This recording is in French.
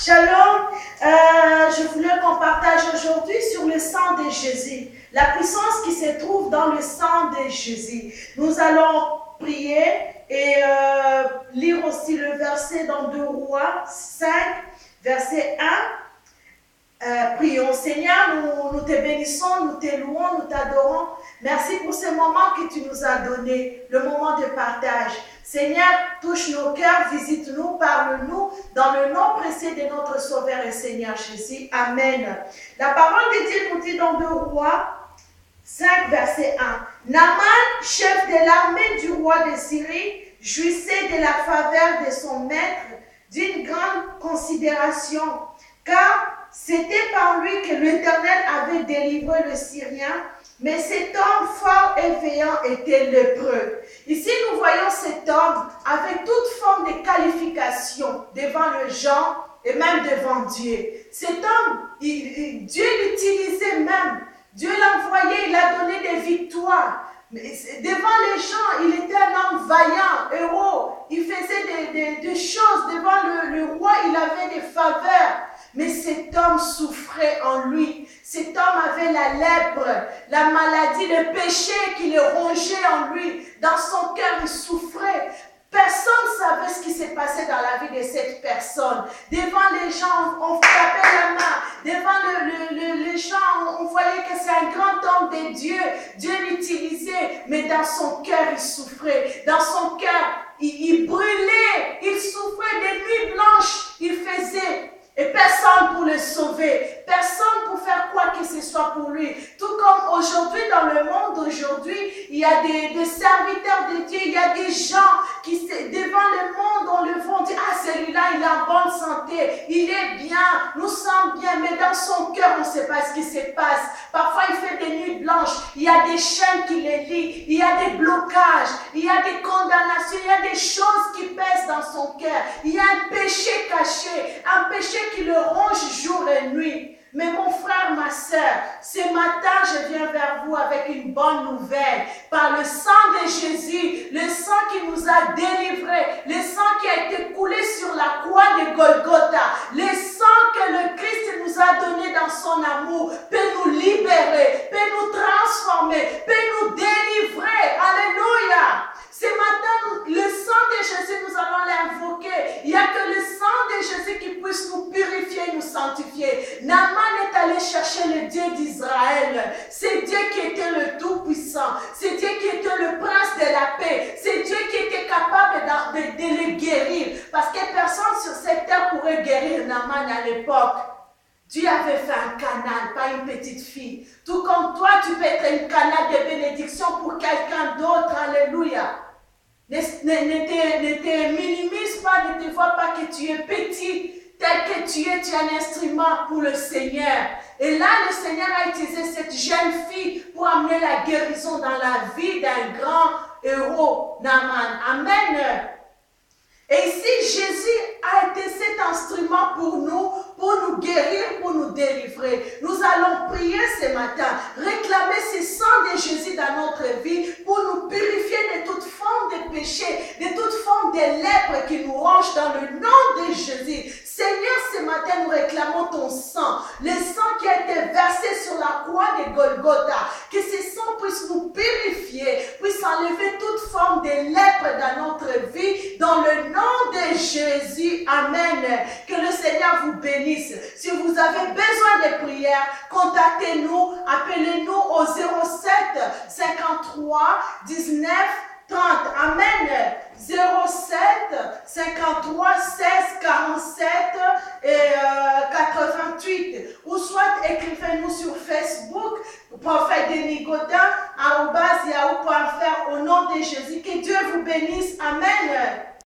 Shalom, je voulais qu'on partage aujourd'hui sur le sang de Jésus, la puissance qui se trouve dans le sang de Jésus. Nous allons prier et lire aussi le verset dans 2 Rois 5, verset 1. Prions. Seigneur, nous te bénissons, nous te louons, nous t'adorons. Merci pour ce moment que tu nous as donné, le moment de partage. Seigneur, touche nos cœurs, visite-nous, parle-nous, dans le nom précieux de notre Sauveur et Seigneur Jésus. Amen. La parole de Dieu nous dit dans 2 Rois 5, verset 1. Naaman, chef de l'armée du roi de Syrie, jouissait de la faveur de son maître d'une grande considération, car c'était par lui que l'Éternel avait délivré le Syrien, mais cet homme fort et vaillant était lépreux. Ici, nous voyons cet homme avec toute forme de qualification devant les gens et même devant Dieu. Cet homme, Dieu l'utilisait même. Dieu l'envoyait, il a donné des victoires. Mais devant les gens, il était un homme vaillant, héros. Il faisait des choses devant le roi, il avait des faveurs. Mais cet homme souffrait en lui. Cet homme avait la lèpre, la maladie, le péché qui le rongeait en lui. Dans son cœur, il souffrait. Personne ne savait ce qui s'est passé dans la vie de cette personne. Devant les gens, on tapait la main. Devant les gens, on voyait que c'est un grand homme de Dieu. Dieu l'utilisait, mais dans son cœur, il souffrait. Dans son cœur, il brûlait. Il souffrait des nuits blanches. Il faisait. Et personne pour le sauver, personne pour faire quoi que ce soit pour lui. Tout comme aujourd'hui, dans le monde d'aujourd'hui, il y a des serviteurs de Dieu, il y a des gens qui, devant le monde, on le voit, on dit, ah, celui-là, il est en bonne santé, il est bien, nous sommes bien, mais dans son cœur, on ne sait pas ce qui se passe. Parfois, il fait des nuits blanches, il y a des chaînes qui les lient, il y a des blocages, il y a des condamnations, il y a des choses qui pèsent dans son cœur. Il y a un péché caché, un péché qui le ronge jour et nuit. Mais mon frère, ma sœur, ce matin, je viens vers vous avec une bonne nouvelle. Par le sang de Jésus, le sang qui nous a délivrés, le sang qui a été coulé sur la croix de Golgotha, le sang que le Christ nous a donné dans son amour, peut nous libérer, peut nous transformer, peut nous délivrer. Alléluia! Ce matin, le sang de Jésus, nous allons l'invoquer. Il n'y a que le sang de Jésus qui puisse nous purifier, nous sanctifier. Naaman est allé chercher le Dieu d'Israël. C'est Dieu qui était le Tout-Puissant. C'est Dieu qui était le Prince de la paix. C'est Dieu qui était capable de le guérir. Parce que personne sur cette terre pourrait guérir Naaman à l'époque. Dieu avait fait un canal, pas une petite fille. Tout comme toi, tu peux être un canal de bénédiction pour quelqu'un d'autre. Alléluia. Ne te minimise pas, ne te vois pas que tu es petit. Tel que tu es un instrument pour le Seigneur. Et là, le Seigneur a utilisé cette jeune fille pour amener la guérison dans la vie d'un grand héros, Naaman. Amen. Et ici, Jésus a été cet instrument pour nous guérir, pour nous délivrer. Nous allons prier ce matin, réclamer ce sang de Jésus dans notre vie pour nous purifier de toute forme de péché, de toute forme de lèpre qui nous ronge dans le nom de Jésus. Seigneur, ce matin, nous réclamons ton sang, le sang qui a été versé sur la croix de Golgotha, que ce sang puisse nous purifier, puisse enlever toute forme de lèpre dans notre vie, dans le nom de Jésus. Amen. Que le Seigneur vous bénisse. Si vous avez besoin de prière, contactez-nous, appelez-nous au 07 53 19 30. Amen. 07 53 16 47 et 88. Ou soit écrivez-nous sur Facebook, prophète Denis Godin, @yahoo.fr au nom de Jésus. Que Dieu vous bénisse. Amen.